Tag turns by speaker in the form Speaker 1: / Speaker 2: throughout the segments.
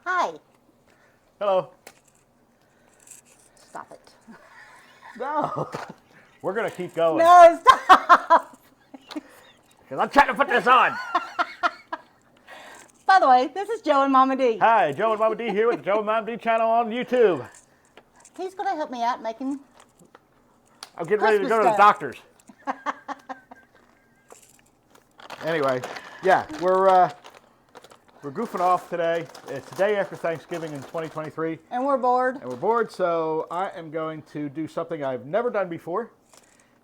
Speaker 1: Hi.
Speaker 2: Hello.
Speaker 1: Stop it.
Speaker 2: No. We're going to keep going.
Speaker 1: No, stop.
Speaker 2: Because I'm trying to put this on.
Speaker 1: By the way, this is Joe and Momma D.
Speaker 2: Hi, Joe and Momma D here with the Joe and Momma D channel on YouTube.
Speaker 1: He's going to help me out making
Speaker 2: I'm getting ready to go to the doctor's. Anyway, yeah, we're goofing off today. It's the day after Thanksgiving in 2023.
Speaker 1: And we're bored.
Speaker 2: And we're bored, so I am going to do something I've never done before.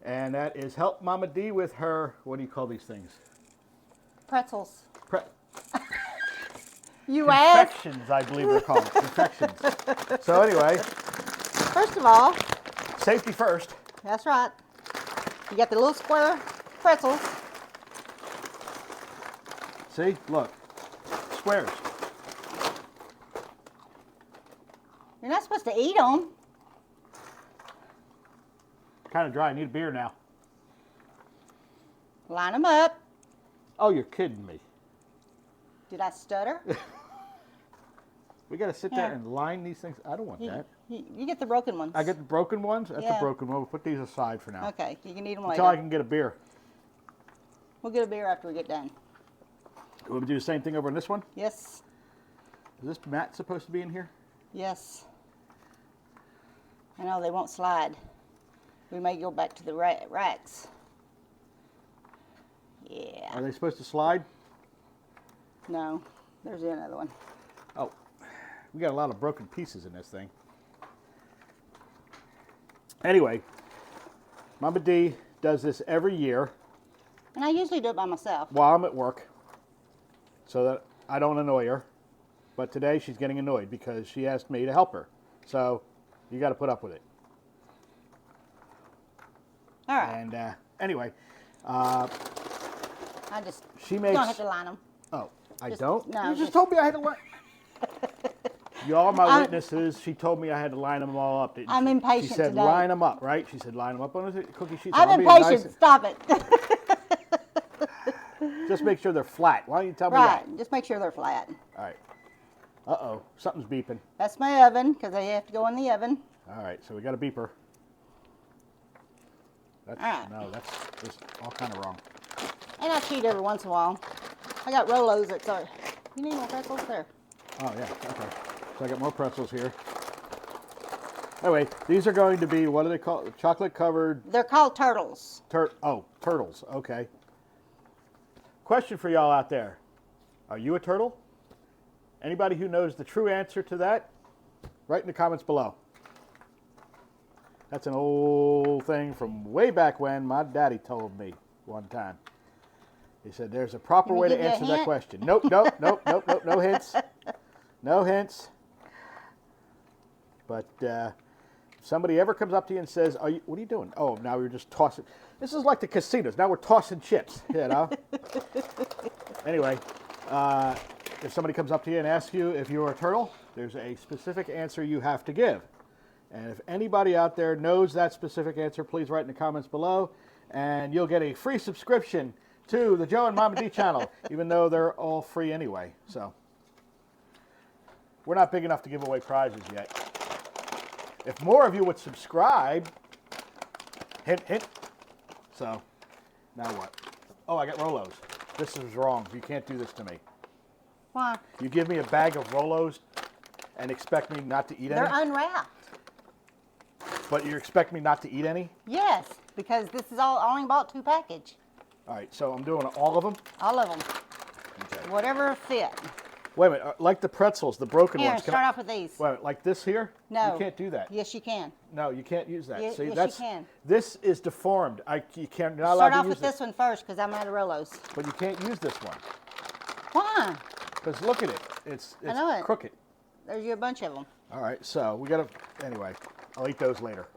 Speaker 2: And that is help Momma D with her, what do you call these things?
Speaker 1: Pretzels. You
Speaker 2: Confections, I believe they're called. Confections. So anyway.
Speaker 1: First of all.
Speaker 2: Safety first.
Speaker 1: That's right. You got the little square pretzels.
Speaker 2: See, look. Squares.
Speaker 1: You're not supposed to eat them.
Speaker 2: Kind of dry. I need a beer now.
Speaker 1: Line them up.
Speaker 2: Oh, you're kidding me.
Speaker 1: Did I stutter?
Speaker 2: We got to sit there and line these things. I don't want that.
Speaker 1: You get the broken ones.
Speaker 2: I get the broken ones? That's a broken one. We'll put these aside for now.
Speaker 1: Okay, you can eat them
Speaker 2: later. Until I can get a beer.
Speaker 1: We'll get a beer after we get done.
Speaker 2: We'll do the same thing over in this one?
Speaker 1: Yes.
Speaker 2: Is this mat supposed to be in here?
Speaker 1: Yes. I know they won't slide. We may go back to the racks. Yeah.
Speaker 2: Are they supposed to slide?
Speaker 1: No. There's another one.
Speaker 2: Oh. We got a lot of broken pieces in this thing. Anyway, Momma D does this every year.
Speaker 1: And I usually do it by myself.
Speaker 2: While I'm at work, so that I don't annoy her. But today she's getting annoyed because she asked me to help her. So you got to put up with it.
Speaker 1: All right.
Speaker 2: And anyway,
Speaker 1: you don't have to line them.
Speaker 2: Oh, I don't?
Speaker 1: No,
Speaker 2: you just told me I had to line. Y'all are my witnesses. She told me I had to line them all up.
Speaker 1: I'm impatient
Speaker 2: today. She said
Speaker 1: today.
Speaker 2: Line them up, right? She said line them up on the cookie sheet.
Speaker 1: I'm impatient. Nice. Stop it.
Speaker 2: Just make sure they're flat. Why don't you tell me
Speaker 1: that?
Speaker 2: Right.
Speaker 1: Just make sure they're flat.
Speaker 2: All right. Uh-oh. Something's beeping.
Speaker 1: That's my oven because they have to go in the oven.
Speaker 2: All right. So we got a beeper. That's, all right. No, that's just all kind of wrong.
Speaker 1: And I cheat every once in a while. I got Rolos that start. You need more pretzels there.
Speaker 2: Oh, yeah. Okay. So I got more pretzels here. Anyway, these are going to be, what are they called? Chocolate covered.
Speaker 1: They're called turtles.
Speaker 2: Turtles. Okay. Question for y'all out there. Are you a turtle? Anybody who knows the true answer to that, write in the comments below. That's an old thing from way back when my daddy told me one time. He said, there's a proper way to answer that question. Nope, no hints. No hints. But if somebody ever comes up to you and says, what are you doing? Oh, now we're just tossing. This is like the casinos. Now we're tossing chips, you know. Anyway, if somebody comes up to you and asks you if you're a turtle, there's a specific answer you have to give. And if anybody out there knows that specific answer, please write in the comments below. And you'll get a free subscription to the Joe and Momma D channel, even though they're all free anyway. So we're not big enough to give away prizes yet. If more of you would subscribe, hint, hint. So, now what? Oh, I got Rolos. This is wrong. You can't do this to me.
Speaker 1: Why?
Speaker 2: You give me a bag of Rolos and expect me not to eat any?
Speaker 1: They're unwrapped.
Speaker 2: But you expect me not to eat any?
Speaker 1: Yes, because this is all, I only bought 2 packages.
Speaker 2: All right, so I'm doing all of them?
Speaker 1: All of them.
Speaker 2: Okay.
Speaker 1: Whatever fit.
Speaker 2: Wait a minute, like the pretzels, the broken ones.
Speaker 1: Start off with these.
Speaker 2: Wait, like this here?
Speaker 1: No.
Speaker 2: You can't do that.
Speaker 1: Yes, you can.
Speaker 2: No, you can't use that.
Speaker 1: Yes,
Speaker 2: See,
Speaker 1: yes, you can.
Speaker 2: This is deformed. You can't. You're not allowed
Speaker 1: Start
Speaker 2: to
Speaker 1: off
Speaker 2: use
Speaker 1: with this one first, because I'm out of Rolos.
Speaker 2: But you can't use this one.
Speaker 1: Why?
Speaker 2: Because look at it. It's
Speaker 1: I know it.
Speaker 2: crooked.
Speaker 1: There's a bunch of them.
Speaker 2: All right, so we got to. Anyway, I'll eat those later.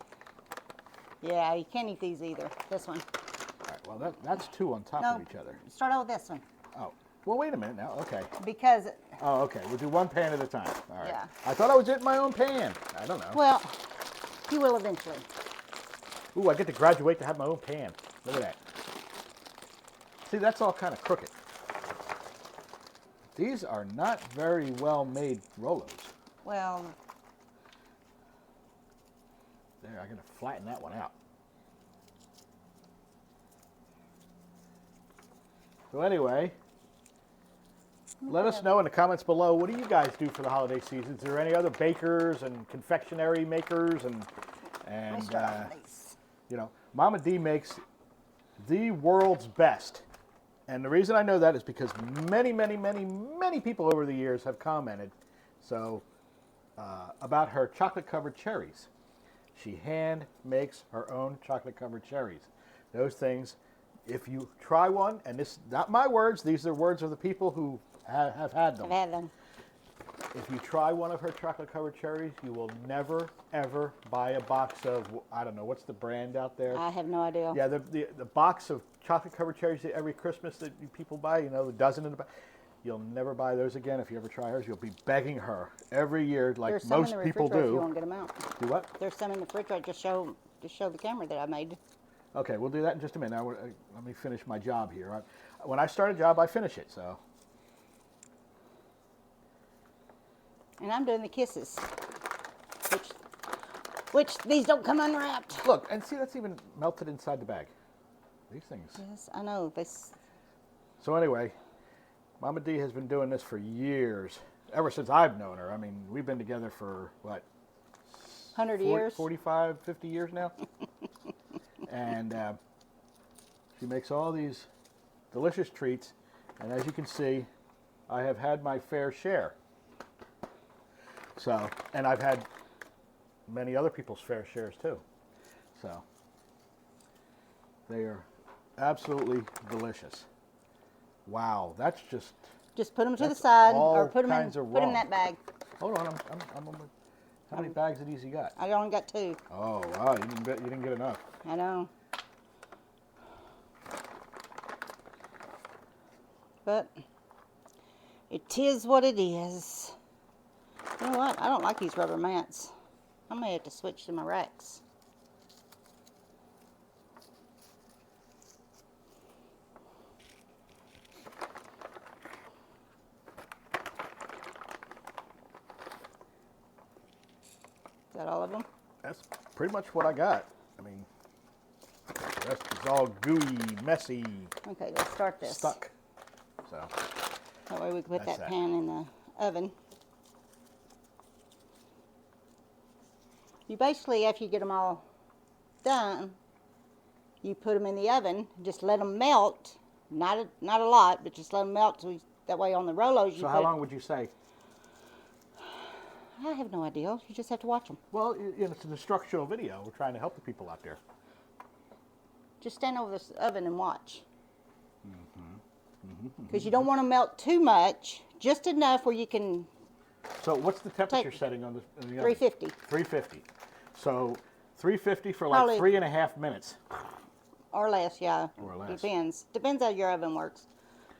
Speaker 1: Yeah, you can't eat these either. This one.
Speaker 2: All right. Well, that's 2 on top of each other.
Speaker 1: Start out with this one.
Speaker 2: Oh. Well, wait a minute now. Okay.
Speaker 1: Because.
Speaker 2: Oh, okay. We'll do 1 pan at a time. All right.
Speaker 1: Yeah.
Speaker 2: I thought I was eating my own pan. I don't know.
Speaker 1: Well, you will eventually.
Speaker 2: Ooh, I get to graduate to have my own pan. Look at that. See, that's all kind of crooked. These are not very well made Rolos.
Speaker 1: Well,
Speaker 2: There, I'm gonna flatten that one out. So anyway, let us know in the comments below, what do you guys do for the holiday season? Is there any other bakers and confectionery makers and you know, Momma D makes the world's best. And the reason I know that is because many, many, many, many people over the years have commented about her chocolate-covered cherries. She hand makes her own chocolate-covered cherries. Those things, if you try one, and this not my words, these are words of the people who have had them.
Speaker 1: I've had them.
Speaker 2: If you try one of her chocolate-covered cherries, you will never, ever buy a box of, I don't know, what's the brand out there?
Speaker 1: I have no idea.
Speaker 2: Yeah, the box of chocolate-covered cherries that every Christmas that people buy, you know, the dozen in the back. You'll never buy those again. If you ever try hers, you'll be begging her every year, like
Speaker 1: There's some
Speaker 2: most
Speaker 1: in the
Speaker 2: people
Speaker 1: refrigerator if you
Speaker 2: do.
Speaker 1: want to get them out.
Speaker 2: Do what?
Speaker 1: There's some in the refrigerator. Just show the camera that I made.
Speaker 2: Okay, we'll do that in just a minute. Now, let me finish my job here. When I start a job, I finish it. So.
Speaker 1: And I'm doing the kisses, which these don't come unwrapped.
Speaker 2: Look, and see, that's even melted inside the bag. These things.
Speaker 1: Yes, I know. This.
Speaker 2: So anyway, Momma D has been doing this for years, ever since I've known her. I mean, we've been together for, what?
Speaker 1: 100 years?
Speaker 2: 45, 50 years now. And she makes all these delicious treats. And as you can see, I have had my fair share. So, and I've had many other people's fair shares too. So, they are absolutely delicious. Wow, that's just.
Speaker 1: Just put them to the
Speaker 2: That's
Speaker 1: side,
Speaker 2: all
Speaker 1: or put them
Speaker 2: kinds
Speaker 1: in.
Speaker 2: of
Speaker 1: Put them in
Speaker 2: wrong.
Speaker 1: that bag.
Speaker 2: Hold on, I'm almost. How many bags of these you got?
Speaker 1: I only got 2.
Speaker 2: Oh wow, you didn't get enough.
Speaker 1: I know. But it is what it is. You know what? I don't like these rubber mats. I may have to switch to my racks. Is that all of them?
Speaker 2: That's pretty much what I got. I mean, the rest is all gooey, messy,
Speaker 1: Okay, let's start this.
Speaker 2: stuck. So,
Speaker 1: That way we can put
Speaker 2: That's
Speaker 1: that
Speaker 2: that.
Speaker 1: pan in the oven. You basically, after you get them all done, you put them in the oven. Just let them melt. Not a lot, but just let them melt. So that way on the Rolos, you
Speaker 2: so
Speaker 1: put.
Speaker 2: how long would you say?
Speaker 1: I have no idea. You just have to watch them.
Speaker 2: Well, it's an instructional video. We're trying to help the people out there.
Speaker 1: Just stand over this oven and watch. Because you don't want to melt too much. Just enough where you can.
Speaker 2: So, what's the temperature setting on in the oven?
Speaker 1: 350.
Speaker 2: 350. So, 350 for like
Speaker 1: Probably-
Speaker 2: 3.5 minutes.
Speaker 1: Or less, yeah.
Speaker 2: Or less.
Speaker 1: Depends how your oven works.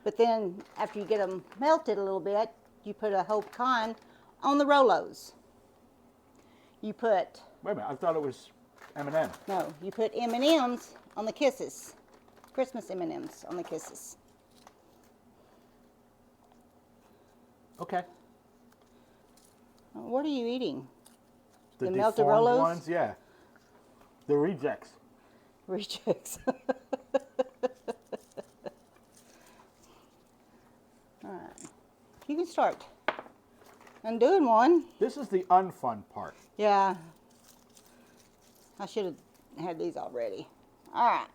Speaker 1: But then after you get them melted a little bit, you put a whole pecan on the Rolos. You put,
Speaker 2: Wait a minute, I thought it was M&M.
Speaker 1: no, you put M&Ms on the kisses. Christmas M&Ms on the kisses.
Speaker 2: Okay.
Speaker 1: What are you eating?
Speaker 2: The
Speaker 1: The melted
Speaker 2: deformed
Speaker 1: Rolos?
Speaker 2: ones, yeah. The rejects.
Speaker 1: Rejects. All right. You can start undoing one.
Speaker 2: This is the unfun part.
Speaker 1: Yeah. I should have had these already. All right.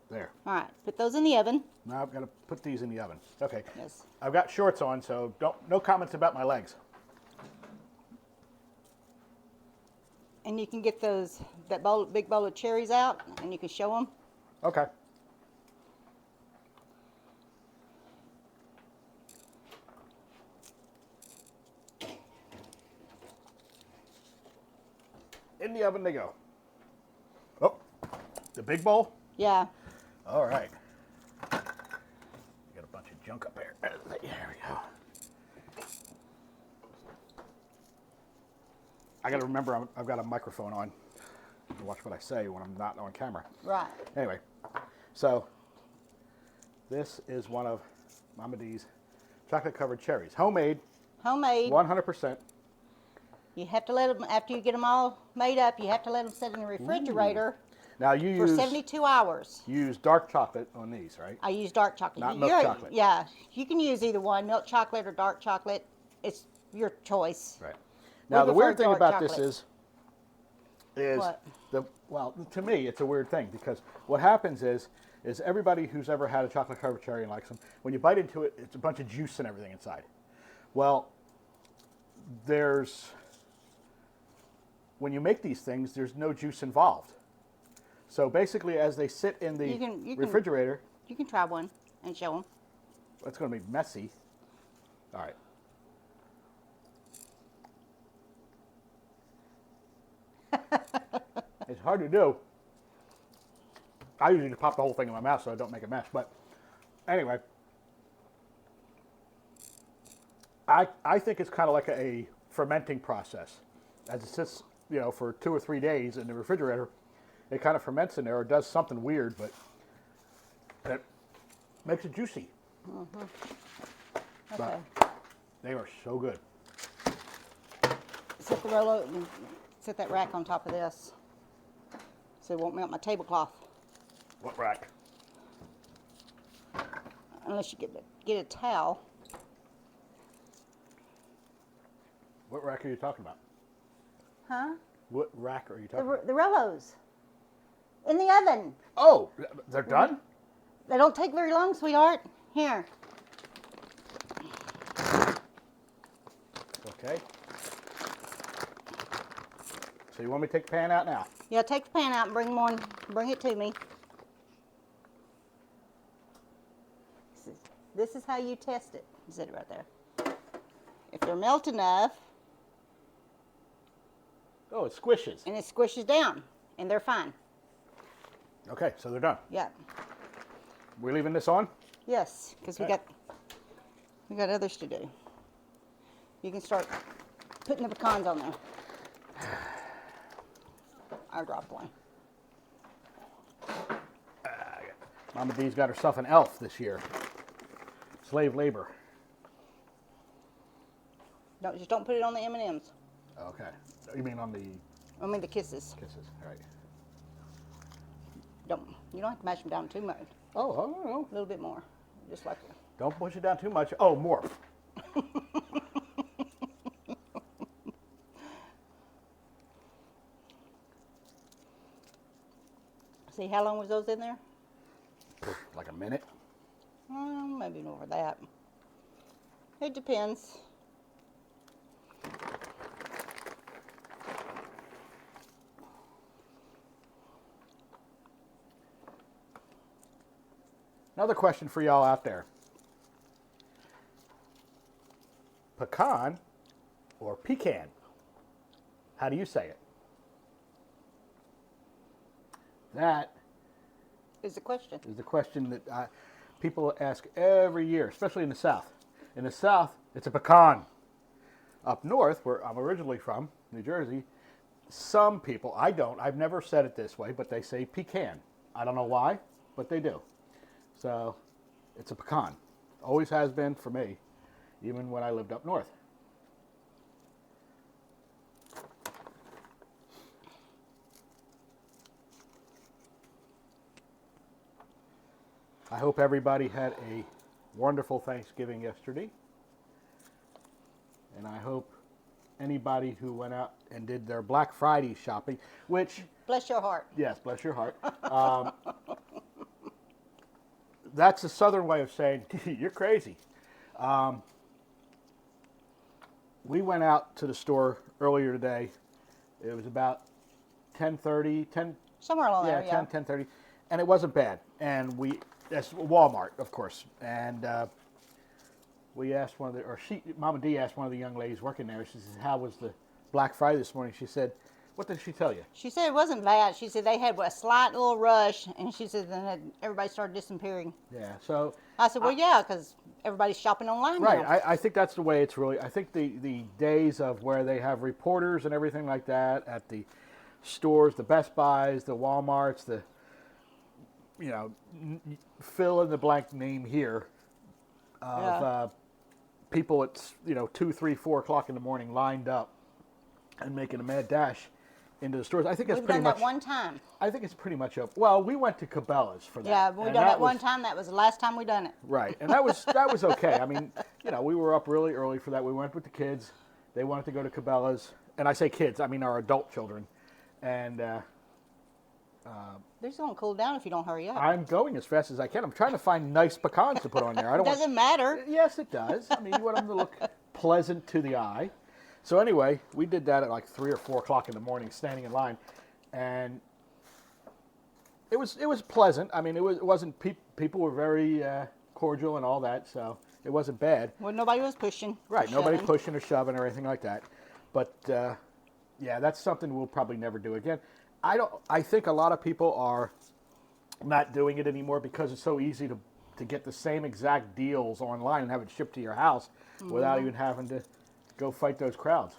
Speaker 2: There.
Speaker 1: All right. Put those in the oven.
Speaker 2: Now I've got to put these in the oven. Okay.
Speaker 1: Yes.
Speaker 2: I've got shorts on, so no comments about my legs.
Speaker 1: And you can get that big bowl of cherries out, and you can show them.
Speaker 2: Okay. In the oven they go. Oh, the big bowl?
Speaker 1: Yeah.
Speaker 2: All right. Got a bunch of junk up there. There we go. I got to remember I've got a microphone on. to watch what I say when I'm not on camera.
Speaker 1: Right.
Speaker 2: Anyway, so this is one of Momma D's chocolate-covered cherries. Homemade,
Speaker 1: Homemade.
Speaker 2: 100%.
Speaker 1: You have to let them, after you get them all made up, you have to let them sit in the refrigerator
Speaker 2: Now you
Speaker 1: for
Speaker 2: use
Speaker 1: 72 hours.
Speaker 2: you use dark chocolate on these, right?
Speaker 1: I use dark chocolate.
Speaker 2: Not milk chocolate.
Speaker 1: Yeah, you can use either one, milk chocolate or dark chocolate. It's your choice.
Speaker 2: Right. Now the
Speaker 1: prefer
Speaker 2: weird thing
Speaker 1: dark
Speaker 2: about this
Speaker 1: chocolate.
Speaker 2: is
Speaker 1: What?
Speaker 2: well, to me it's a weird thing because what happens is everybody who's ever had a chocolate covered cherry and likes them, when you bite into it, it's a bunch of juice and everything inside. Well, when you make these things, there's no juice involved. So basically, as they sit in the refrigerator,
Speaker 1: You can try one and show them.
Speaker 2: it's going to be messy. All right. It's hard to do. I usually just pop the whole thing in my mouth so I don't make a mess. But anyway, I think it's kind of like a fermenting process. As it sits, for 2 or 3 days in the refrigerator, it kind of ferments in there or does something weird, but it makes it juicy.
Speaker 1: Okay.
Speaker 2: But they are so good.
Speaker 1: Set the Rolo, set that rack on top of this so it won't melt my tablecloth.
Speaker 2: What rack?
Speaker 1: Unless you get a towel.
Speaker 2: What rack are you talking about?
Speaker 1: Huh?
Speaker 2: What rack are you talking about?
Speaker 1: The Rolos. In the oven.
Speaker 2: Oh, they're done?
Speaker 1: They don't take very long, sweetheart. Here.
Speaker 2: Okay. So you want me to take the pan out now?
Speaker 1: Yeah, take the pan out and bring it to me. This is how you test it. Set it right there. If they're melt enough,
Speaker 2: Oh, it squishes.
Speaker 1: and it squishes down, and they're fine.
Speaker 2: Okay, so they're done.
Speaker 1: Yeah.
Speaker 2: We're leaving this on?
Speaker 1: Yes, because
Speaker 2: Okay.
Speaker 1: we got others to do. You can start putting the pecans on there. I dropped one.
Speaker 2: Momma D's got herself an elf this year. Slave labor.
Speaker 1: No, just don't put it on the M&Ms.
Speaker 2: Okay. You mean on the
Speaker 1: The kisses.
Speaker 2: kisses? All right.
Speaker 1: You don't have to mash them down too much.
Speaker 2: Oh, I don't know.
Speaker 1: A little bit more, just like that.
Speaker 2: Don't push it down too much. Oh, morph.
Speaker 1: See, how long was those in there?
Speaker 2: Like a minute.
Speaker 1: Maybe over that. It depends.
Speaker 2: Another question for y'all out there. Pecan or pecan? How do you say it? That
Speaker 1: Is the question.
Speaker 2: is the question that people ask every year, especially in the South. In the South, it's a pecan. Up north, where I'm originally from, New Jersey, some people, I've never said it this way, but they say pecan. I don't know why, but they do. So it's a pecan. Always has been for me, even when I lived up north. I hope everybody had a wonderful Thanksgiving yesterday. And I hope anybody who went out and did their Black Friday shopping, which,
Speaker 1: Bless your heart.
Speaker 2: yes, bless your heart. That's a southern way of saying, you're crazy. We went out to the store earlier today. It was about 10:30, 10,
Speaker 1: Somewhere along
Speaker 2: yeah,
Speaker 1: there, yeah.
Speaker 2: 10:30, and it wasn't bad. And that's Walmart, of course. And we asked Momma D asked one of the young ladies working there. She said, "How was the Black Friday this morning?" She said, "What did she tell you?"
Speaker 1: She said it wasn't bad. She said they had a slight little rush, and she said then everybody started disappearing.
Speaker 2: Yeah. So
Speaker 1: I said, well, yeah, because everybody's shopping online
Speaker 2: right,
Speaker 1: now.
Speaker 2: I think that's the way it's really. I think the days of where they have reporters and everything like that at the stores, the Best Buys, the Walmarts, the, fill in the blank name here of
Speaker 1: Yeah.
Speaker 2: people at, 2, 3, 4 o'clock in the morning lined up and making a mad dash into the stores. I think it's
Speaker 1: We've
Speaker 2: pretty
Speaker 1: done
Speaker 2: much.
Speaker 1: that one time.
Speaker 2: I think it's pretty much up. Well, we went to Cabela's for that.
Speaker 1: Yeah, we
Speaker 2: and
Speaker 1: done that one
Speaker 2: was-
Speaker 1: time. That was the last time we done it.
Speaker 2: Right, and that was okay. I mean, we were up really early for that. We went with the kids. They wanted to go to Cabela's, and I say kids, I mean our adult children. And
Speaker 1: They're just gonna cool down if you don't hurry up.
Speaker 2: I'm going as fast as I can. I'm trying to find nice pecans to put on there. I
Speaker 1: It
Speaker 2: don't want.
Speaker 1: doesn't matter.
Speaker 2: Yes, it does. I mean, you want them to look pleasant to the eye. So anyway, we did that at like 3 or 4 o'clock in the morning, standing in line, and it was pleasant. I mean, it wasn't people were very cordial and all that, so it wasn't bad.
Speaker 1: Well, nobody was pushing.
Speaker 2: Right,
Speaker 1: or
Speaker 2: nobody
Speaker 1: shoving.
Speaker 2: pushing or shoving or anything like that. But yeah, that's something we'll probably never do again. I think a lot of people are not doing it anymore because it's so easy to get the same exact deals online and have it shipped to your house without even having to go fight those crowds.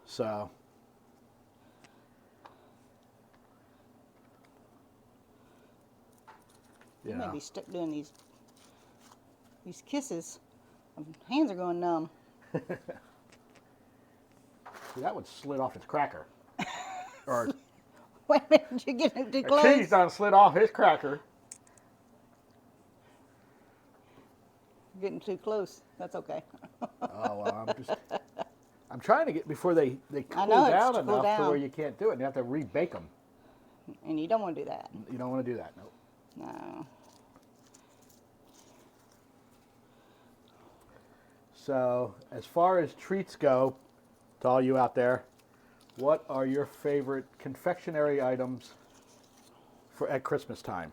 Speaker 2: So
Speaker 1: You may be stuck doing these kisses. My hands are going numb.
Speaker 2: See, that one slid off its cracker. Or
Speaker 1: Wait a minute, did you get it too
Speaker 2: a
Speaker 1: close?
Speaker 2: cheese done slid off his cracker.
Speaker 1: Getting too close. That's okay.
Speaker 2: Oh, well, I'm trying to get before they cool
Speaker 1: know, it's
Speaker 2: down
Speaker 1: to cool
Speaker 2: enough to
Speaker 1: down.
Speaker 2: where you can't do it. And you have to rebake them.
Speaker 1: And you don't want to do that.
Speaker 2: You don't want to do that. Nope.
Speaker 1: No.
Speaker 2: So, as far as treats go, to all you out there, what are your favorite confectionery items at Christmas time?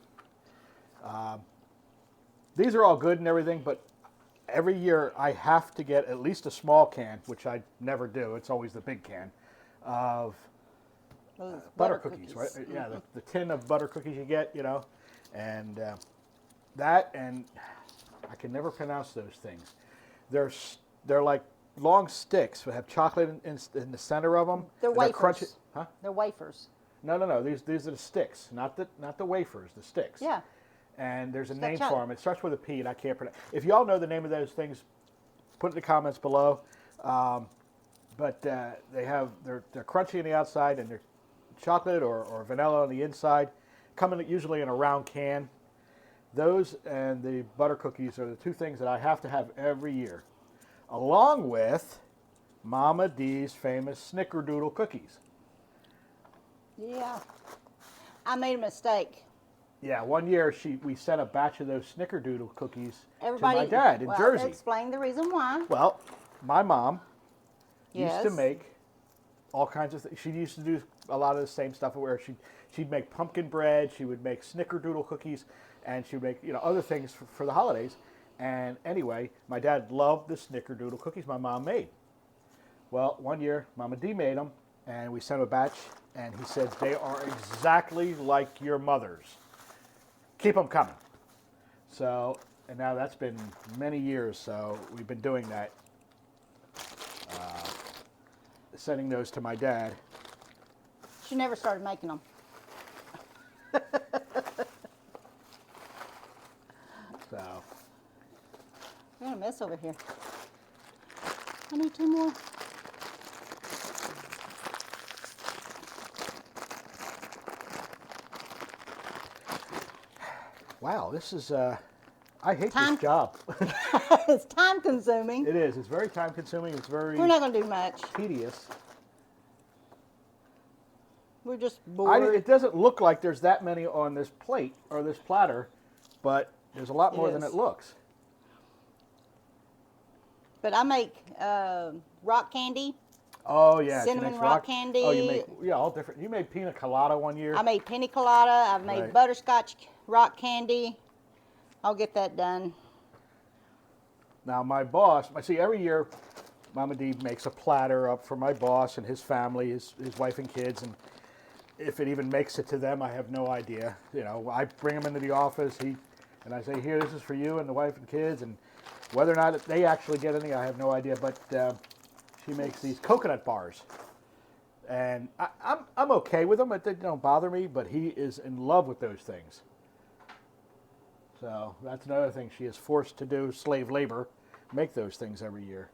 Speaker 2: These are all good and everything, but every year I have to get at least a small can, which I never do. It's always the big can of
Speaker 1: Those
Speaker 2: butter cookies, right? Yeah, the tin of butter cookies you get, and that, and I can never pronounce those things. They're like long sticks that have chocolate in the center of them.
Speaker 1: They're
Speaker 2: and
Speaker 1: wafers.
Speaker 2: crunchy. Huh?
Speaker 1: They're wafers.
Speaker 2: No. These are the sticks, not the wafers. The sticks.
Speaker 1: Yeah.
Speaker 2: And there's a
Speaker 1: It's got
Speaker 2: name
Speaker 1: chocolate.
Speaker 2: for them. It starts with a P, and I can't pronounce. If y'all know the name of those things, put it in the comments below. But they're crunchy on the outside, and they're chocolate or vanilla on the inside, coming usually in a round can. Those and the butter cookies are the two things that I have to have every year, along with Momma D's famous Snickerdoodle cookies.
Speaker 1: Yeah. I made a mistake.
Speaker 2: Yeah, one year we sent a batch of those Snickerdoodle cookies
Speaker 1: Everybody,
Speaker 2: to my dad in
Speaker 1: well,
Speaker 2: Jersey.
Speaker 1: Explain the reason why.
Speaker 2: Well, my mom used to
Speaker 1: Yes.
Speaker 2: make all kinds of things. She used to do a lot of the same stuff where she'd make pumpkin bread, she would make Snickerdoodle cookies, and she would make other things for the holidays. And anyway, my dad loved the Snickerdoodle cookies my mom made. Well, one year, Momma D made them, and we sent him a batch, and he said, they are exactly like your mother's. Keep them coming. So, and now that's been many years, so we've been doing that. Sending those to my dad.
Speaker 1: She never started making them.
Speaker 2: So,
Speaker 1: I got a mess over here. I need 2 more.
Speaker 2: wow, this is, I hate
Speaker 1: Time-
Speaker 2: this job.
Speaker 1: It's time consuming.
Speaker 2: It is. It's very time consuming. It's very
Speaker 1: We're not going to do much.
Speaker 2: tedious.
Speaker 1: We're just bored.
Speaker 2: It doesn't look like there's that many on this plate or this platter, but there's a lot more than
Speaker 1: is.
Speaker 2: it looks.
Speaker 1: But I make rock candy.
Speaker 2: Oh, yeah. she
Speaker 1: Cinnamon
Speaker 2: makes
Speaker 1: rock candy.
Speaker 2: Oh, you make, all different. You made pina colada one year.
Speaker 1: I made pina colada. I've made
Speaker 2: Right.
Speaker 1: butterscotch rock candy. I'll get that done.
Speaker 2: Now, my boss, I see every year Momma D makes a platter up for my boss and his family, his wife and kids, and if it even makes it to them, I have no idea. I bring them into the office, and I say, here, this is for you and the wife and kids, and whether or not they actually get anything, I have no idea, but she makes these coconut bars. And I'm okay with them. They don't bother me, but he is in love with those things. So that's another thing she is forced to do, slave labor, make those things every year.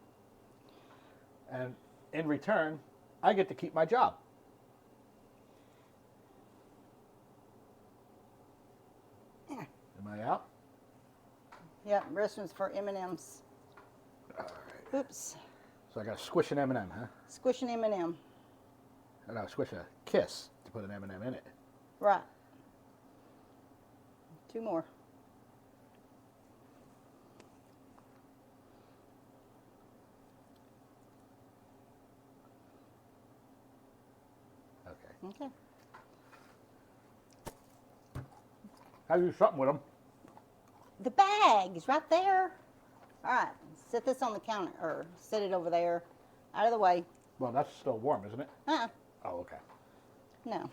Speaker 2: And in return, I get to keep my job.
Speaker 1: Yeah.
Speaker 2: Am I out?
Speaker 1: Yep, restrooms for M&Ms.
Speaker 2: All right.
Speaker 1: Oops.
Speaker 2: So I got to squish an M&M, huh?
Speaker 1: Squish an M&M.
Speaker 2: I got to squish a kiss to put an M&M in it.
Speaker 1: Right. 2 more.
Speaker 2: Okay.
Speaker 1: Okay.
Speaker 2: How do you do something with them?
Speaker 1: The bag is right there. All right. Set this on the counter, or set it over there, out of the way.
Speaker 2: Well, that's still warm, isn't it? Oh, okay.
Speaker 1: No.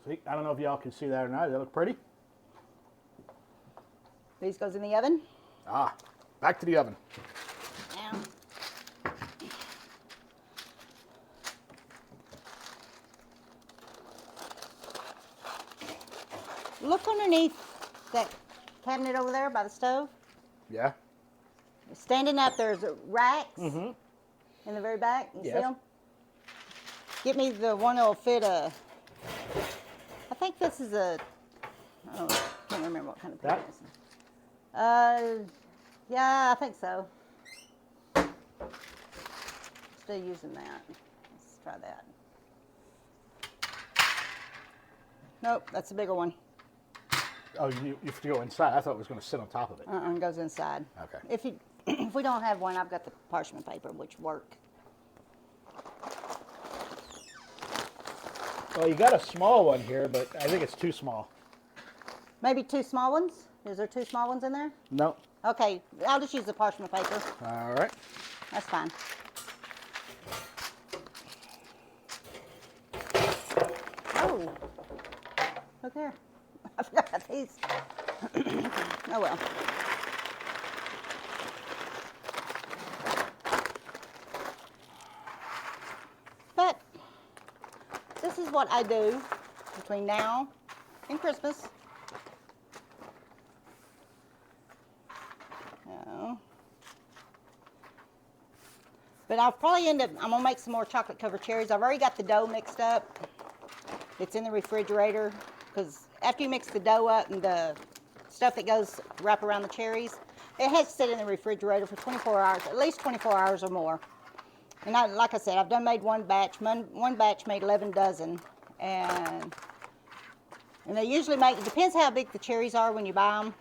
Speaker 2: See, I don't know if y'all can see that or not. Does that look pretty?
Speaker 1: These goes in the oven.
Speaker 2: Ah, back to the oven.
Speaker 1: Now. Look underneath that cabinet over there by the stove.
Speaker 2: Yeah?
Speaker 1: Standing up, there's racks
Speaker 2: Mm-hmm.
Speaker 1: in the very back. You see
Speaker 2: Yes.
Speaker 1: them? Get me the one that'll fit a. I think this is a. Oh, I can't remember what kind of
Speaker 2: That?
Speaker 1: thing it is. Yeah, I think so. Still using that. Let's try that. Nope, that's a bigger one.
Speaker 2: Oh, you have to go inside. I thought it was going to sit on top of it.
Speaker 1: It goes inside.
Speaker 2: Okay.
Speaker 1: If you, if we don't have one, I've got the parchment paper, which work.
Speaker 2: Well, you got a small one here, but I think it's too small.
Speaker 1: Maybe 2 small ones. Is there 2 small ones in there?
Speaker 2: No.
Speaker 1: Okay, I'll just use the parchment paper.
Speaker 2: All right.
Speaker 1: That's fine. Oh, look there. I forgot about these. Oh well. But this is what I do between now and Christmas. But I'll probably end up, I'm going to make some more chocolate covered cherries. I've already got the dough mixed up. It's in the refrigerator because after you mix the dough up and the stuff that goes wrap around the cherries, it has to sit in the refrigerator for 24 hours, at least 24 hours or more. And like I said, I've made one batch. One batch made 11 dozen. And they usually make, it depends how big the cherries are when you buy them.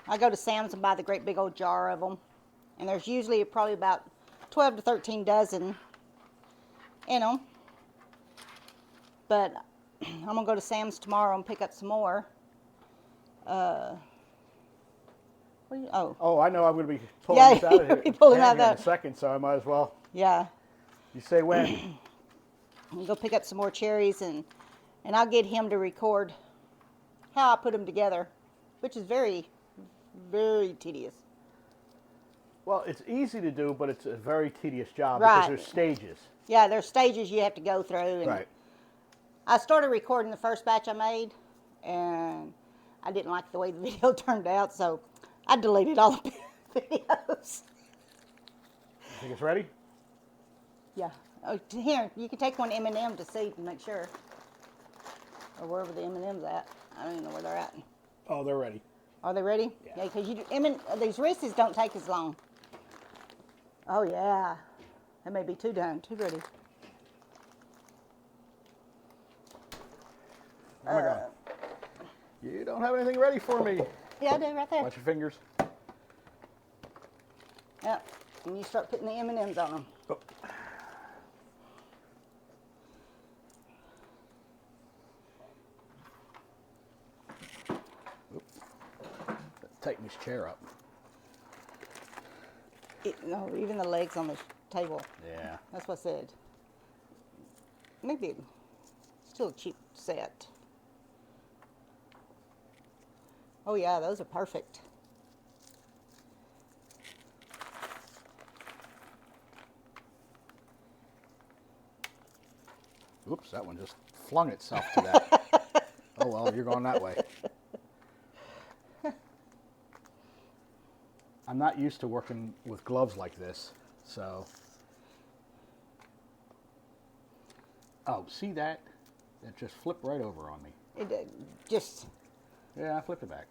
Speaker 1: I go to Sam's and buy the great big old jar of them. And there's usually probably about 12 to 13 dozen in them. But I'm going to go to Sam's tomorrow and pick up some more. Oh,
Speaker 2: Oh, I know I'm going to be pulling this out of here,
Speaker 1: be pulling out
Speaker 2: here in
Speaker 1: that.
Speaker 2: a second, so I might as well.
Speaker 1: Yeah.
Speaker 2: You say when?
Speaker 1: I'll go pick up some more cherries and I'll get him to record how I put them together, which is very, very tedious.
Speaker 2: Well, it's easy to do, but it's a very tedious job
Speaker 1: Right.
Speaker 2: because there's stages.
Speaker 1: Yeah, there's stages you have to go through. And
Speaker 2: Right.
Speaker 1: I started recording the first batch I made, and I didn't like the way the video turned out, so I deleted all the videos.
Speaker 2: Think it's ready?
Speaker 1: Yeah. Oh, here, you can take one M&M to see to make sure. Or wherever the M&M's at. I don't even know where they're at.
Speaker 2: Oh, they're ready.
Speaker 1: Are they ready?
Speaker 2: Yeah.
Speaker 1: Because these Reese's don't take as long. Oh, yeah. That may be too done, too ready.
Speaker 2: Oh my God. You don't have anything ready for me.
Speaker 1: Yeah, I do, right there.
Speaker 2: Watch your fingers.
Speaker 1: Yep. And you start putting the M&Ms on them.
Speaker 2: Oh. Tighten this chair up.
Speaker 1: No, even the legs on the table.
Speaker 2: Yeah.
Speaker 1: That's what I said. Maybe it's still a cheap set. Oh yeah, those are perfect.
Speaker 2: Oops, that one just flung itself to that. Oh, well, you're going that way. I'm not used to working with gloves like this, so. Oh, see that? It just flipped right over on me.
Speaker 1: It just.
Speaker 2: Yeah, I flipped it back.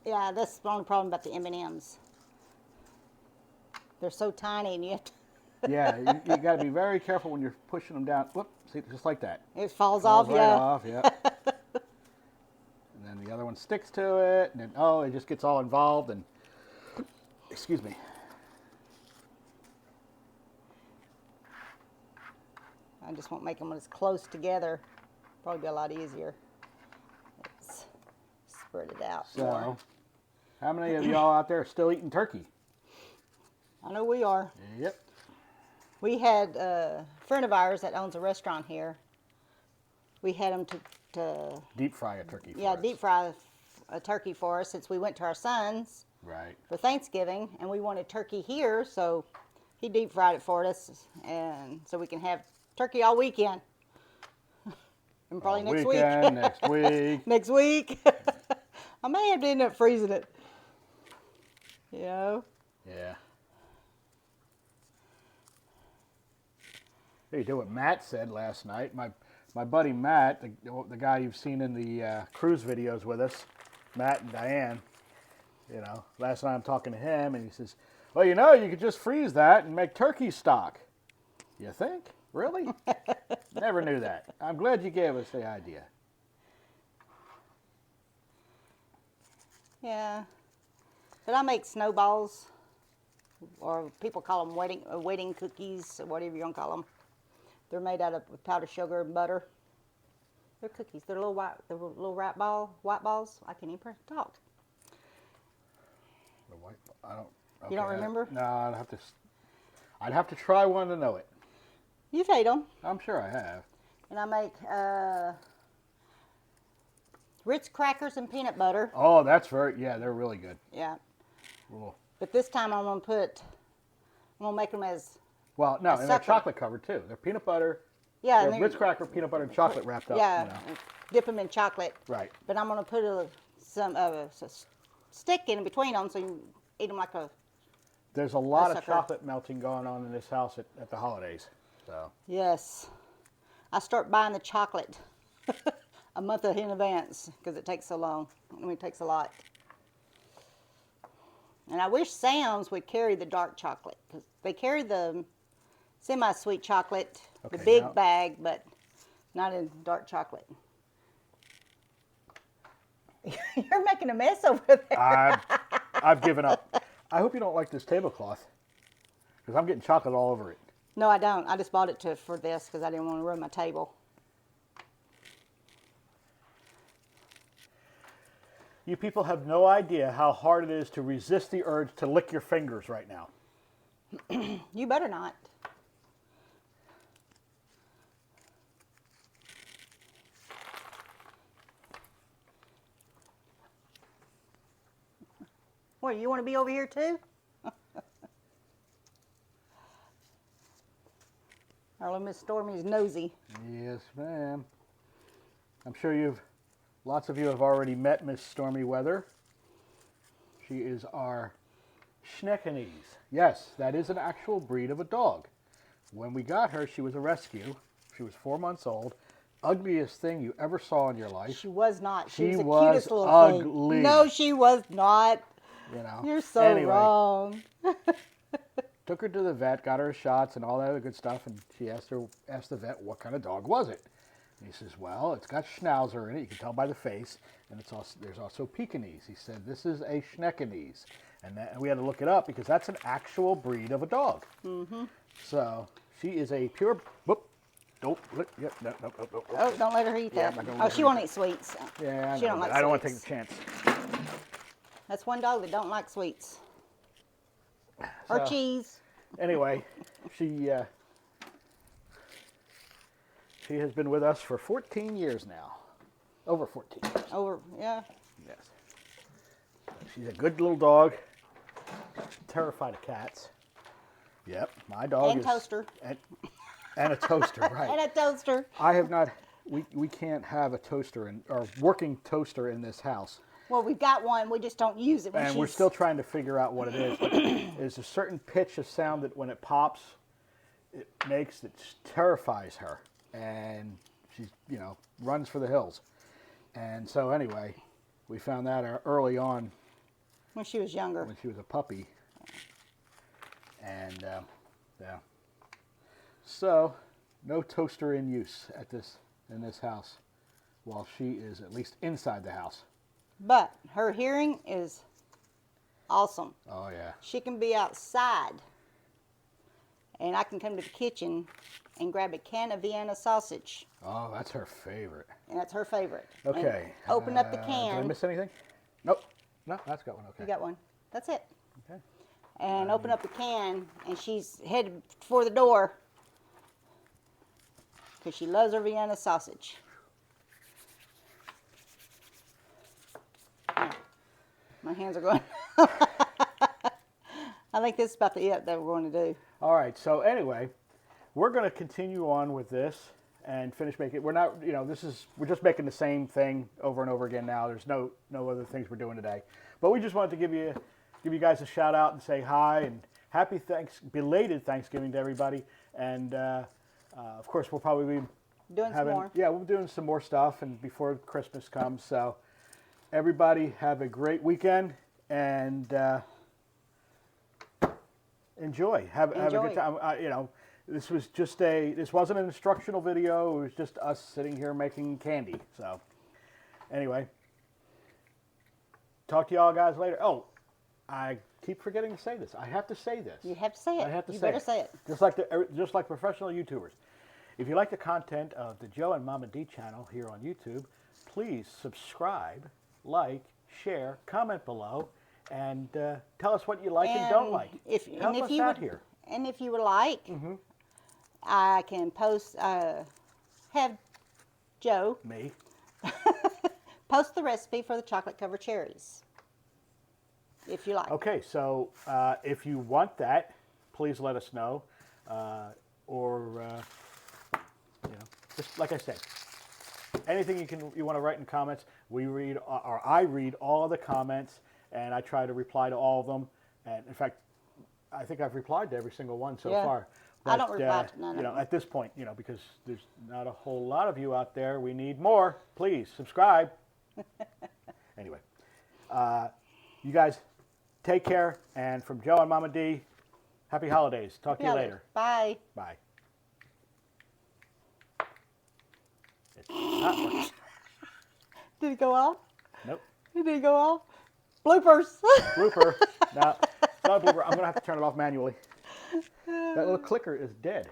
Speaker 1: Yeah, that's the only problem about the M&Ms. They're so tiny, and you have to.
Speaker 2: Yeah, you got to be very careful when you're pushing them down. Whoop, see, just like that.
Speaker 1: It falls
Speaker 2: Falls
Speaker 1: off,
Speaker 2: right
Speaker 1: yeah.
Speaker 2: off, yep. And then the other one sticks to it, and then, oh, it just gets all involved, and, excuse me.
Speaker 1: I just won't make them as close together. Probably be a lot easier. Let's spread it out more.
Speaker 2: So, how many of y'all out there are still eating turkey?
Speaker 1: I know we are.
Speaker 2: Yep.
Speaker 1: We had a friend of ours that owns a restaurant here. We had him to
Speaker 2: Deep fry a turkey for
Speaker 1: yeah,
Speaker 2: us.
Speaker 1: deep fry a turkey for us since we went to our son's
Speaker 2: Right.
Speaker 1: for Thanksgiving, and we wanted turkey here, so he deep fried it for us, and so we can have turkey all weekend. And probably
Speaker 2: All
Speaker 1: next
Speaker 2: weekend,
Speaker 1: week.
Speaker 2: next week.
Speaker 1: Next week. I may have to end up freezing it. You know?
Speaker 2: Yeah. Hey, you do what Matt said last night. My buddy Matt, the guy you've seen in the cruise videos with us, Matt and Diane, you know, last night I'm talking to him, and he says, well, you know, you could just freeze that and make turkey stock. You think? Really? Never knew that. I'm glad you gave us the idea.
Speaker 1: Yeah. But I make snowballs, or people call them wedding cookies, or whatever you want to call them. They're made out of powdered sugar and butter. They're cookies. They're little white white balls. I can't even talk.
Speaker 2: The white, I don't. Okay,
Speaker 1: You don't remember?
Speaker 2: No, I'd have to try one to know it.
Speaker 1: You've ate them.
Speaker 2: I'm sure I have.
Speaker 1: And I make Ritz crackers and peanut butter.
Speaker 2: Oh, that's yeah, they're really good.
Speaker 1: Yeah.
Speaker 2: Cool.
Speaker 1: But this time I'm gonna make them as
Speaker 2: Well, no, and they're
Speaker 1: sucker.
Speaker 2: chocolate covered too. They're peanut butter.
Speaker 1: yeah,
Speaker 2: They're
Speaker 1: and
Speaker 2: Ritz cracker, peanut butter, and chocolate wrapped up.
Speaker 1: yeah,
Speaker 2: You know.
Speaker 1: dip them in chocolate.
Speaker 2: Right.
Speaker 1: But I'm gonna put some stick in between them so you can eat them like a.
Speaker 2: There's a lot of
Speaker 1: sucker.
Speaker 2: chocolate melting going on in this house at the holidays. So.
Speaker 1: Yes, I start buying the chocolate a month in advance because it takes so long. I mean, it takes a lot. And I wish Sam's would carry the dark chocolate because they carry the semi-sweet chocolate, the
Speaker 2: Okay,
Speaker 1: big
Speaker 2: now-
Speaker 1: bag, but not in dark chocolate. You're making a mess over there.
Speaker 2: I've given up. I hope you don't like this tablecloth because I'm getting chocolate all over it.
Speaker 1: No, I don't. I just bought it for this because I didn't want to ruin my table.
Speaker 2: You people have no idea how hard it is to resist the urge to lick your fingers right now.
Speaker 1: You better not. What, you want to be over here too? Our little Miss Stormy's nosy.
Speaker 2: Yes, ma'am. I'm sure lots of you have already met Miss Stormy Weather. She is our Schneckenese. Yes, that is an actual breed of a dog. When we got her, she was a rescue. She was 4 months old. Ugliest thing you ever saw in your life.
Speaker 1: She was not. She was the
Speaker 2: was
Speaker 1: cutest little
Speaker 2: ugly.
Speaker 1: thing. No, she was not.
Speaker 2: You know.
Speaker 1: You're so
Speaker 2: Anyway,
Speaker 1: wrong.
Speaker 2: took her to the vet, got her shots and all that other good stuff, and she asked the vet what kind of dog was it. And he says, well, it's got Schnauzer in it. You can tell by the face, and there's also Pekingese. He said this is a Schneckenese, and we had to look it up because that's an actual breed of a dog. Mm-hmm. So she is a pure. Whoop, Nope. Look, yep, no, nope, nope, nope, nope.
Speaker 1: Oh, don't let her eat
Speaker 2: Yeah,
Speaker 1: that.
Speaker 2: I'm not gonna
Speaker 1: Oh,
Speaker 2: let
Speaker 1: she
Speaker 2: her
Speaker 1: won't
Speaker 2: eat
Speaker 1: eat sweets.
Speaker 2: Yeah, I
Speaker 1: She
Speaker 2: know,
Speaker 1: don't
Speaker 2: but
Speaker 1: like
Speaker 2: I don't want to take
Speaker 1: sweets.
Speaker 2: the chance.
Speaker 1: That's one dog that don't like sweets. Or
Speaker 2: So,
Speaker 1: cheese.
Speaker 2: Anyway, she has been with us for 14 years now. Over 14 years.
Speaker 1: Over, yeah.
Speaker 2: Yes. She's a good little dog. Terrified of cats. Yep, my dog
Speaker 1: And
Speaker 2: is.
Speaker 1: toaster.
Speaker 2: And a toaster, right.
Speaker 1: And a toaster.
Speaker 2: I have not, we can't have a toaster or working toaster in this house.
Speaker 1: Well, we've got one. We just don't use it when
Speaker 2: And
Speaker 1: she's...
Speaker 2: we're still trying to figure out what it is. But there's a certain pitch of sound that when it pops, it makes, it terrifies her. And she, runs for the hills. And so anyway, we found that early on
Speaker 1: When she was younger.
Speaker 2: when she was a puppy. And, yeah. So, no toaster in use in this house while she is at least inside the house.
Speaker 1: But her hearing is awesome.
Speaker 2: Oh, yeah.
Speaker 1: She can be outside, and I can come to the kitchen and grab a can of Vienna sausage,
Speaker 2: Oh, that's her favorite.
Speaker 1: and that's her favorite.
Speaker 2: Okay.
Speaker 1: And open up the
Speaker 2: Did I
Speaker 1: can.
Speaker 2: miss anything? Nope. No, that's got one. Okay.
Speaker 1: You got one. That's it.
Speaker 2: Okay.
Speaker 1: And open up the can, and she's headed for the door because she loves her Vienna sausage. My hands are going. I think this is about the it that we're going to do.
Speaker 2: All right. So anyway, we're going to continue on with this and finish making. We're not, we're just making the same thing over and over again now. There's no other things we're doing today. But we just wanted to give you guys a shout out and say hi and happy belated Thanksgiving to everybody. And of course, we'll probably be
Speaker 1: Doing some more.
Speaker 2: Yeah, we're doing some more stuff and before Christmas comes. So everybody have a great weekend and enjoy. Have a good time. This wasn't an instructional video. It was just us sitting here making candy. So anyway, talk to y'all guys later. Oh, I keep forgetting to say this. I have to say this.
Speaker 1: You have to say it.
Speaker 2: I have to
Speaker 1: you
Speaker 2: say
Speaker 1: better say it.
Speaker 2: Just like professional YouTubers. If you like the content of the Joe and Momma D channel here on YouTube, please subscribe, like, share, comment below, and tell us what you like and don't like. Help us out here.
Speaker 1: And if you would like, I can post, have Joe
Speaker 2: Me.
Speaker 1: post the recipe for the chocolate covered cherries, if you like.
Speaker 2: Okay, so if you want that, please let us know, just like I said, anything you want to write in comments. I read all of the comments, and I try to reply to all of them. And in fact, I think I've replied to every single one so far. But,
Speaker 1: I don't reply to none of them.
Speaker 2: At this point, because there's not a whole lot of you out there. We need more. Please subscribe. Anyway, you guys take care. And from Joe and Momma D, happy holidays. Talk to you later.
Speaker 1: Bye.
Speaker 2: Bye. It's not working.
Speaker 1: Did it go off?
Speaker 2: Nope.
Speaker 1: Did it go off? Bloopers.
Speaker 2: Blooper. No, it's not a blooper. I'm going to have to turn it off manually. That little clicker is dead.